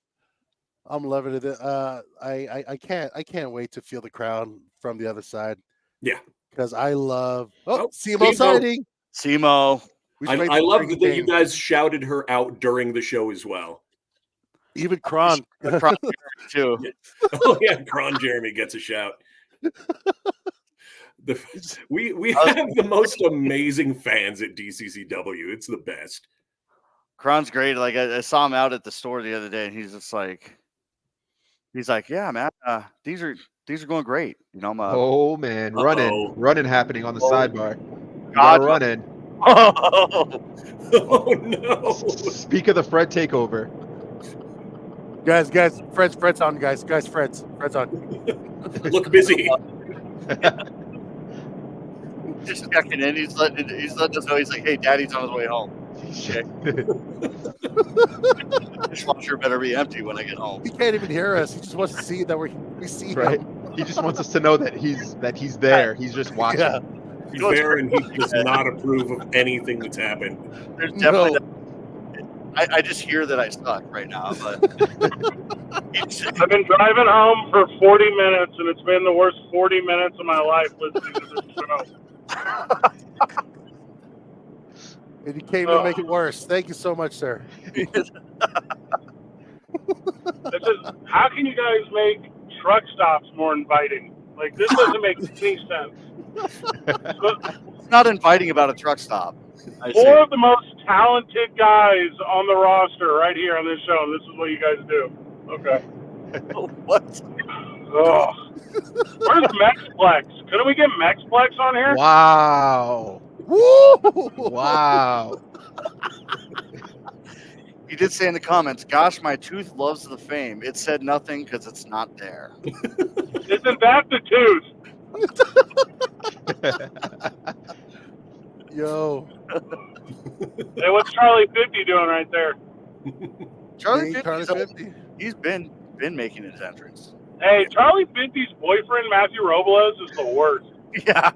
I'm loving it. I can't wait to feel the crowd from the other side. Yeah, because I love Simo sighting. Simo. I love that you guys shouted her out during the show as well. Even Kron too. Oh yeah, Kron Jeremy gets a shout. We have the most amazing fans at DCCW. It's the best. Kron's great. Like I saw him out at the store the other day, and he's like, yeah, man, these are going great. Oh man, running happening on the sidebar. Running. Oh no! Speak of the Fred takeover. Guys, Fred's on, guys, Fred's on. Look busy. Just checking in. He's letting us know. He's like, hey, Daddy's on his way home. Okay. Dishwasher better be empty when I get home. He can't even hear us. He just wants to see that we see him. He just wants us to know that he's there. He's just watching. Yeah. He's there, and he does not approve of anything that's happened. There's definitely. I just hear that I suck right now, but I've been driving home for 40 minutes, and it's been the worst 40 minutes of my life listening to this show. And you came to make it worse. Thank you so much, sir. How can you guys make truck stops more inviting? Like, this doesn't make any sense. It's not inviting about a truck stop. Four of the most talented guys on the roster right here on this show. This is what you guys do. Okay. What? Oh. Where's Mexplex? Couldn't we get Mexplex on here? Wow. Woo! Wow. He did say in the comments, "Gosh, my tooth loves the fame." It said nothing because it's not there. Isn't that the tooth? Yo, Hey, what's Charlie 50 doing right there? Charlie Charlie 50's 50. he's been making his entrance. Hey, Charlie 50's boyfriend, Matthew Robles, is the worst. Yeah.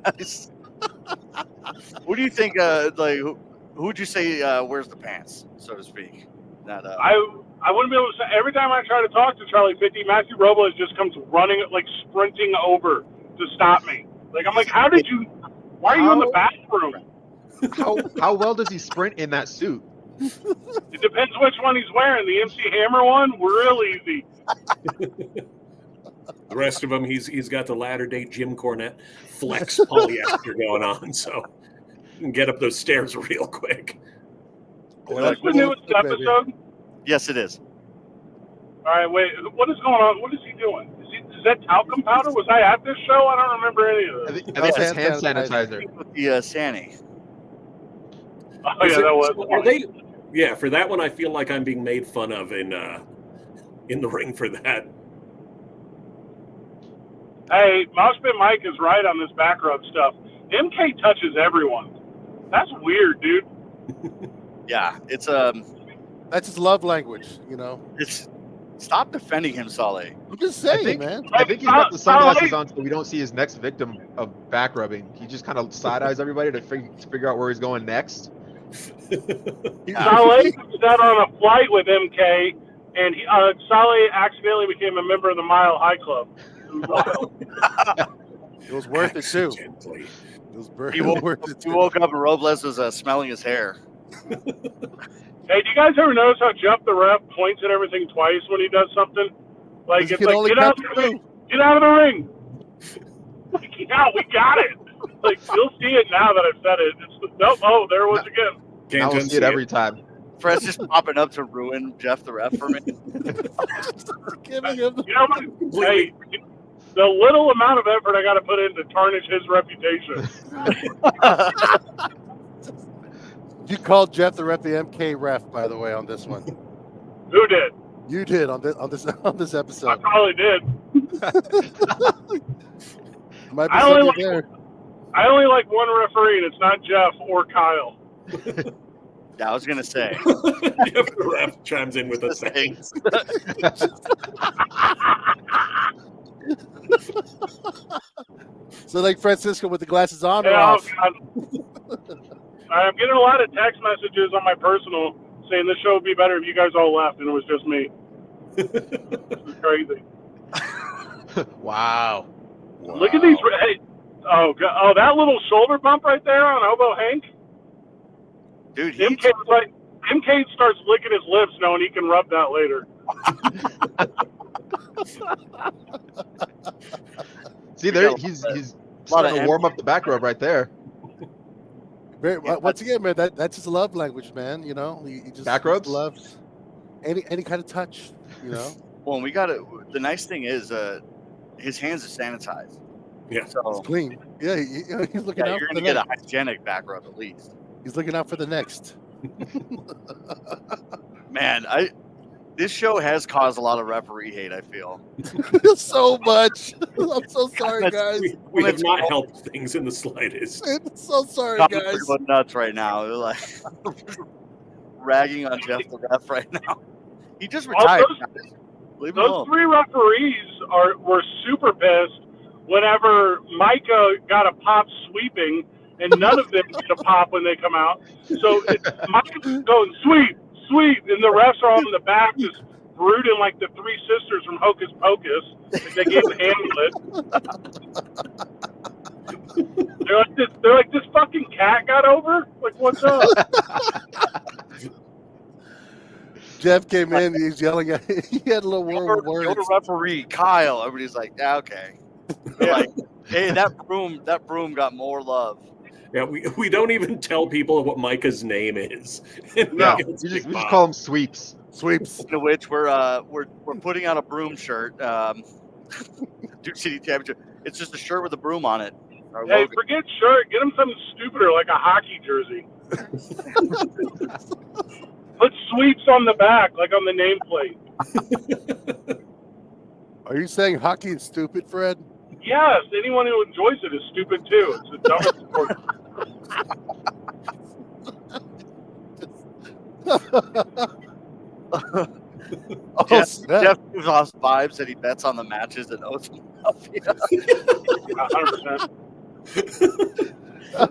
What do you think? Like, who would you say wears the pants, so to speak? Not, I wouldn't be able to say. Every time I try to talk to Charlie 50, Matthew Robles just comes running, like sprinting over to stop me. Like, I'm like, how did you? Why are you in the bathroom? How well does he sprint in that suit? It depends which one he's wearing. The MC Hammer one, real easy. The rest of them, he's got the latter-day Jim Cornette flex polyester going on, so you can get up those stairs real quick. Is this the newest episode? yes, it is. All right, wait. What is going on? What is he doing? Is that talcum powder? Was I at this show? I don't remember any of I this. think it's hand sanitizer. With the Sanny. Oh yeah, that was. Are they? Yeah, for that one, I feel like I'm being made fun of in the ring for that. Hey, Moshpit Mike is right on this back rub stuff. MK touches everyone. That's weird, dude. Yeah, it's That's his love language, you know. it's stop defending him, Saleh. I'm just saying, man. I think he's got the sunglasses on so we don't see his next victim of back rubbing. He just kind of side eyes everybody to figure out where he's going next. Saleh sat on a flight with MK, and Saleh accidentally became a member of the Mile High Club. It was wild. It was worth it too. Accidentally. It was He worth it He too. woke up and Robles was smelling his hair. Hey, do you guys ever notice how Jeff the ref points at everything twice when he does something? Like, He it's can like, only get out catch of the ring! two. Get out of the ring! Yeah, we got it! Like, you'll see it now that I've said it. Oh, there it was again. I will see it every time. Fred's just popping up to ruin Jeff the ref for me. Giving him You know what? Hey, the little amount of effort I got to put in to tarnish his reputation. You called Jeff the ref the MK ref, by the way, on this one. Who did? You did on this I episode. probably did. Might be I only something like- there. I only like one referee, and it's not Jeff or Kyle. Yeah, I was gonna say. Jeff the ref chimes in with a thing. So like Francisco with the glasses on or Yeah, off? I'm getting a lot of text messages on my personal saying this show would be better if you guys all left and it was just me. This is crazy. Wow. Look at these. Hey, oh, that little shoulder bump right there on Hobo Hank. Dude, MK starts licking his lips knowing he can rub that later. See there, he's starting to warm up the back rub right there. Once again, man, that's his love language, man. You know, he just Back rubs? loves any kind of touch. You know, well, we got it. The nice thing is, his hands are sanitized. Yeah. it's So clean. Yeah, he's looking yeah, out you're for gonna the get a next. hygienic back rub at least. He's looking out for the next. Man, this show has caused a lot of referee hate, I feel. So much. I'm so sorry, guys. We have not helped things in the slightest. I'm so sorry, Comments are guys. going nuts right now. They're like ragging on Jeff the ref right now. He just retired. Guys. Leave him Those alone. three referees were super pissed whenever Micah got a pop sweeping, and none of them get a pop when they come out. So Micah's going sweep, and the refs are all in the back just brooding like the three sisters from Hocus Pocus. Like they gave the amulet. They're like this fucking cat got over. Like what's up? Jeff came in. He's yelling at. He had a little word with You're words. the referee, Kyle. Everybody's like, yeah, okay. They're like, hey, that broom got more love. Yeah, we don't even tell people what Micah's name is. No, It's We Big just Bob. call him sweeps. Sweeps. Speaking of which, we're putting out a broom shirt. Duke City Championship. It's just a shirt with a broom on it. Hey, forget shirt. Get him something stupider like a hockey jersey. Put sweeps on the back, like on the nameplate. Are you saying hockey is stupid, Fred? Yes, anyone who enjoys it is stupid too. It's the dumbest sport. Jeff gives off vibes that he bets on the matches and owes him 100%.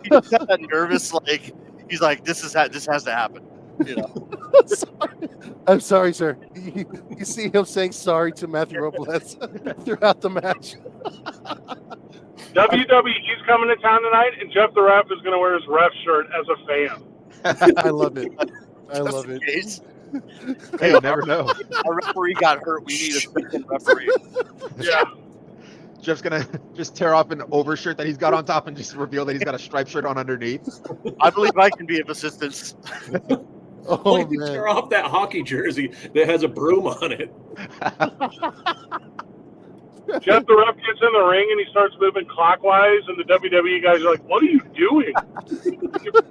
He's kind of nervous, like he's like, this has to happen. You know. I'm sorry, sir. You see him saying sorry to Matthew Robles throughout the match. WWE's coming to town tonight, and Jeff the Ref is going to wear his ref shirt as a fan. I love it. I love it. Hey, you never know. Our referee got hurt. We need a second referee. Yeah. Jeff's gonna just tear off an overshirt that he's got on top and just reveal that he's got a striped shirt on underneath. I believe I can be of assistance. Oh, you can tear off that hockey jersey that has a broom on it. Jeff the Ref gets in the ring and he starts moving clockwise, and the WWE guys are like, "What are you doing? You're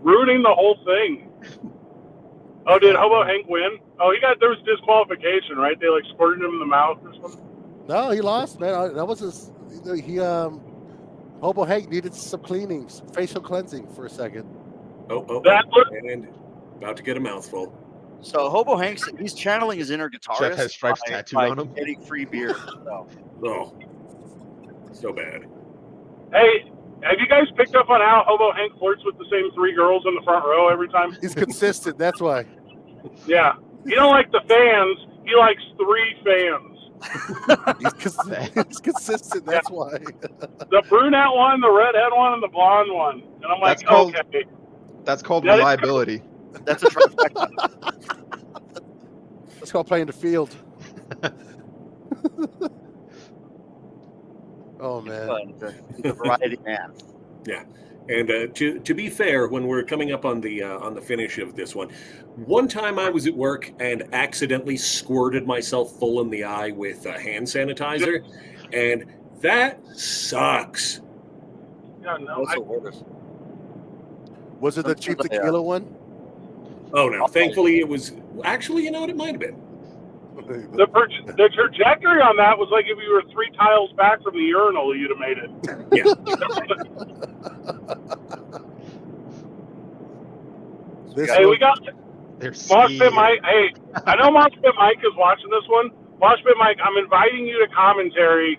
ruining the whole thing." Oh, did Hobo Hank win? Oh, there was disqualification, right? They like squirted him in the mouth or something. No, he lost, man. That was his. Hobo Hank needed some cleaning, some facial cleansing for a second. And about to get a mouthful. So Hobo Hanks, he's channeling his inner guitarist. Jeff has stripes tattooed on him. Getting free beer. So. Oh, so bad. Hey, have you guys picked up on how Hobo Hank flirts with the same 3 girls in the front row every time? He's consistent. That's why. Yeah, he don't like the fans. He likes 3 fans. He's consistent. That's why. The brunette one, the redhead one, and the blonde one. And I'm like, okay. That's called reliability. That's a trifecta. That's called playing the field. Oh man, the variety man. Yeah, and to be fair, when we're coming up on the finish of this one time I was at work and accidentally squirted myself full in the eye with hand sanitizer, and that sucks. Yeah, no. Was it the cheap tequila one? Oh no! Thankfully, it was. Actually, you know what? It might have been. The trajectory on that was like if you were 3 tiles back from the urinal, you'd have made it. Yeah. Hey, we got Mosh Pit Mike. Hey, I know Mosh Pit Mike is watching this one. Mosh Pit Mike, I'm inviting you to commentary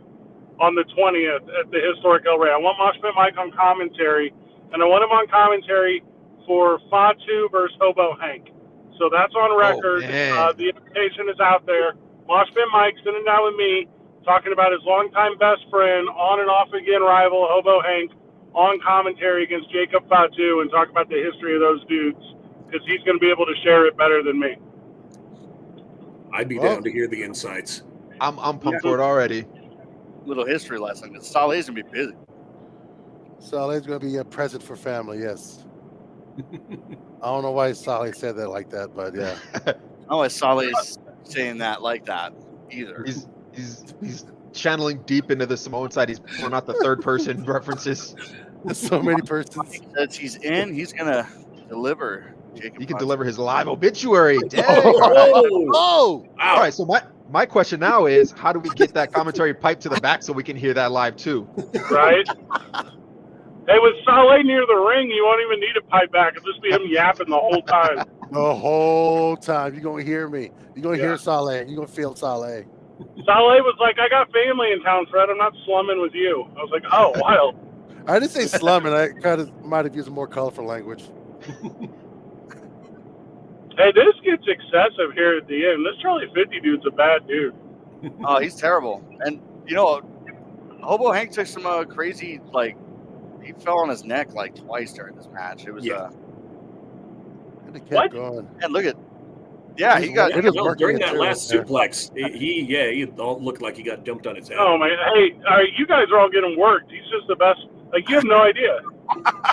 on the 20th at the Historic El Rey. I want Mosh Pit Mike on commentary, and I want him on commentary for Fatu versus Hobo Hank. So that's on record. The invitation is out there. Mosh Pit Mike sitting down with me, talking about his longtime best friend, on and off again rival, Hobo Hank, on commentary against Jacob Fatu, and talk about the history of those dudes, because he's going to be able to share it better than me. I'd be down to hear the insights. I'm pumped for it already. Little history lesson. Saleh's going to be busy. Saleh's going to be a present for family, yes. I don't know why Saleh said that like that, but yeah. I don't know why Saleh's saying that like that either. He's channeling deep into the Samoan side. He's pulling out the third person references. There's so many persons. That he's in, he's going to deliver. He can deliver his live obituary. Dang. Oh! All right, so my question now is, how do we get that commentary piped to the back so we can hear that live too? Right? Hey, with Saleh near the ring, you won't even need a pipe back. It'll just be him yapping the whole time. The whole time. You're going to hear me. You're going to hear Saleh. You're going to feel Saleh. Saleh was like, I got family in town, Fred. I'm not slumming with you. I was like, oh, wild. I didn't say slumming. I kind of might have used a more colorful language. Hey, this gets excessive here at the end. This Charlie 50 dude's a bad dude. Oh, he's terrible. And, you know, Hobo Hank took some crazy, like, he fell on his neck like twice during this match. It was And it kept going. And look at, he got during that last suplex. He all looked like he got dumped on his head. Oh man, hey, you guys are all getting worked. He's just the best. Like you have no idea.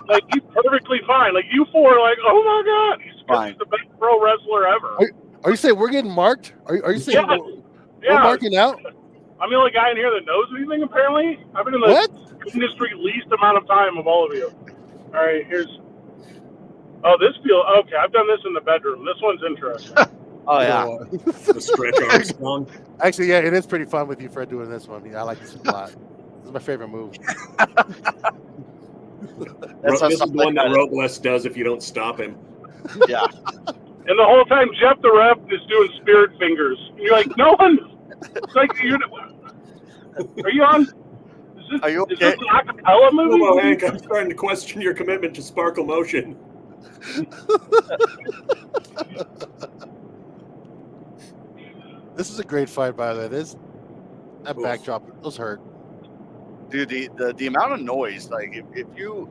Like he's perfectly fine. Like you four are like, oh my god, he's the best pro wrestler ever. Are you saying we're getting marked? Are you saying we're marking out? I'm the only guy in here that knows anything, apparently. I've been in the industry least amount of time of all of you. All right, here's... Oh, this feels... Okay, I've done this in the bedroom. This one's interesting. Oh, yeah. The stretch Armstrong. Actually, yeah, it is pretty fun with you, Fred, doing this one. Yeah, I like this a lot. This is my favorite move. That's This is the one that Robles does if you don't stop him. Yeah. And the whole time, Jeff the ref is doing spirit fingers. And you're like, no one... It's like, are you on? Are you okay? Is this an acapella movie? Hello, Hank. I'm starting to question your commitment to sparkle motion. This is a great fight, by the way. That backdrop, those hurt. Dude, the amount of noise, like if you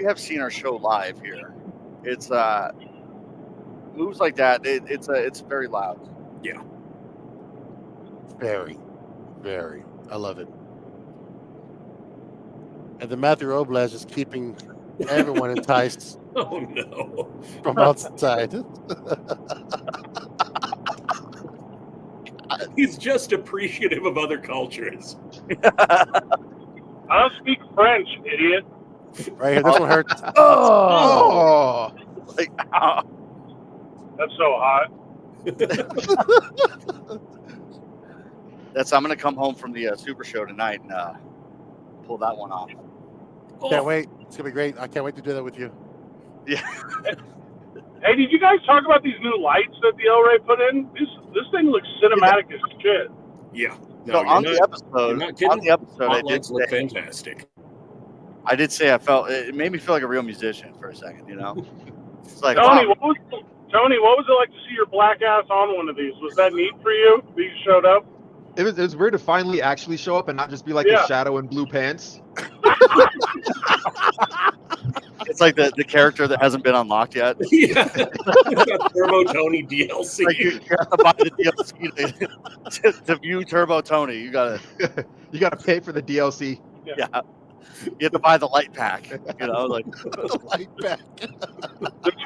have seen our show live here, it's moves like that. It's very loud. Yeah. Very, very. I love it. And then Matthew Robles is keeping everyone enticed Oh no. from outside. He's just appreciative of other cultures. I don't speak French, idiot. Right here, this one hurts. Oh, Like, oh. That's so hot. I'm gonna come home from the Super Show tonight and pull that one off. Can't wait. It's gonna be great. I can't wait to do that with you. Yeah. Hey, did you guys talk about these new lights that the El Rey put in? This thing looks cinematic as shit. Yeah. So on the episode, I Spotlights look did say, fantastic. I did say it made me feel like a real musician for a second, you know? It's like, Tony, wow. what was it like to see your black ass on one of these? Was that neat for you? These showed up? it was weird to finally actually show up and not just be like Yeah. a shadow in blue pants. It's like the character that hasn't been unlocked yet. Yeah. Turbo Tony DLC. Like you have to buy the DLC to view Turbo Tony. You gotta pay for the DLC. yeah. You have to buy the light pack. You know, like Light back.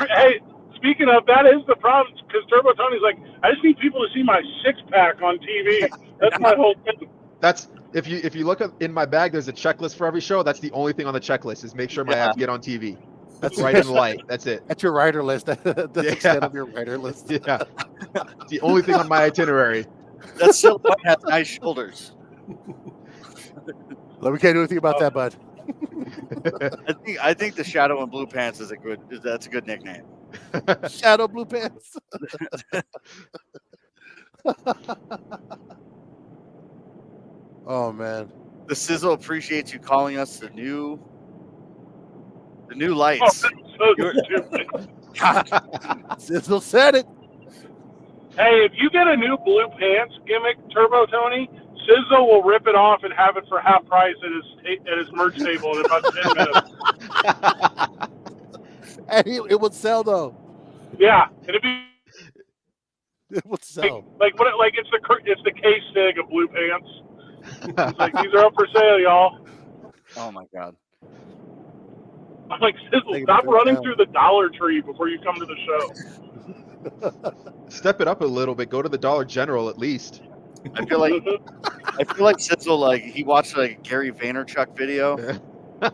Hey, speaking of, that is the problem, because Turbo Tony's like, I just need people to see my six-pack on TV. That's my whole thing. That's if you look in my bag, there's a checklist for every show. That's the only thing on the checklist is make sure my abs get on TV. That's right in the light. That's it. That's your rider list. That's the extent of your rider list. Yeah, it's the only thing on my itinerary. that silhouette has nice shoulders. Well, we can't do anything about that, bud. I think the Shadow and Blue Pants that's a good nickname. Shadow blue pants. Oh man. The Sizzle appreciates you calling us the new Oh, lights. that's so stupid. Sizzle said it. Hey, if you get a new blue pants gimmick, Turbo Tony, Sizzle will rip it off and have it for half price at his merch table in about 10 minutes. And it would sell though. Yeah, it'd be It would sell. like it's the case sig of blue pants. It's like, these are up for sale, y'all. Oh my god. I'm like, Sizzle, stop running through the Dollar Tree before you come to the show. Step it up a little bit. Go to the Dollar General at least. I feel like Sizzle, like he watched like a Gary Vaynerchuk video.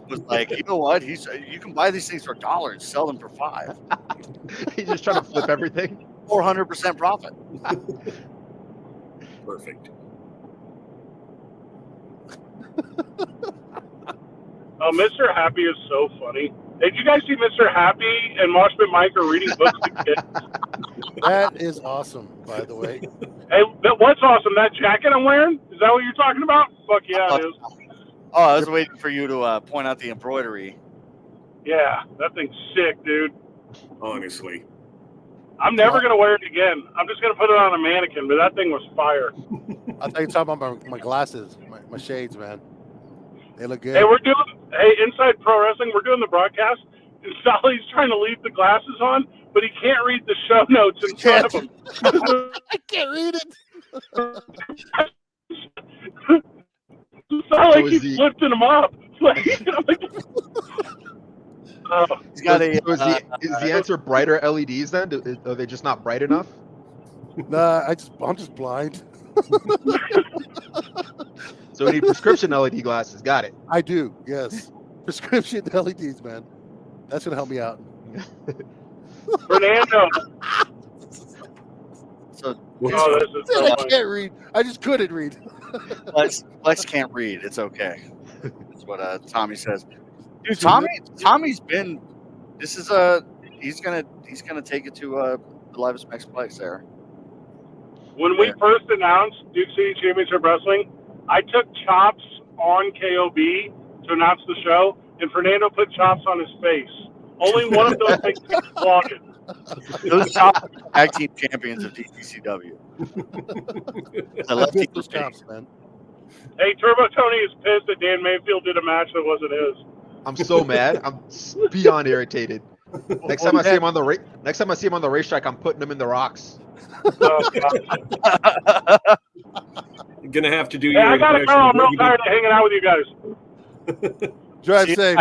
Was like, you know what? You can buy these things for $1, sell them for $5. He's just trying to flip everything. 400% profit. Perfect. Oh, Mr. Happy is so funny. Hey, did you guys see Mr. Happy and Moshpit Mike are reading books to kids? That is awesome, by the way. Hey, what's awesome? That jacket I'm wearing? Is that what you're talking about? Fuck yeah, it is. Oh, I was waiting for you to point out the embroidery. Yeah, that thing's sick, dude. Honestly. I'm never going to wear it again. I'm just going to put it on a mannequin, but that thing was fire. I thought you were talking about my glasses, my shades, man. They look good. Hey, Inside Pro Wrestling, we're doing the broadcast, and Solly's trying to leave the glasses on, but he can't read the show notes in front of him. I can't read it. Solly keeps lifting them up. I'm like, He's got is the answer brighter LEDs then? Are they just not bright enough? Nah, I'm just blind. So we need prescription LED glasses. Got it. I do, yes. Prescription LEDs, man. That's gonna help me out. Fernando. So Oh, this is so I funny. can't read. I just couldn't read. Flex can't read. It's okay. That's what Tommy says. Dude, Tommy's been. This is he's gonna take it to the Live Max Flex there. When we first announced Duke City Championship Wrestling, I took chops on KOB to announce the show, and Fernando put chops on his face. Only one of those things got applauded. Those top tag team champions of DCCW. I love Good those chops, man. Hey, Turbo Tony is pissed that Dan Mayfield did a match that wasn't his. I'm so mad. I'm beyond irritated. Next time I see him on the racetrack, I'm putting him in the rocks. Oh, Gonna have to do hey, your I gotta go. I'm real impression. tired of hanging out with you guys. Drive See, safe.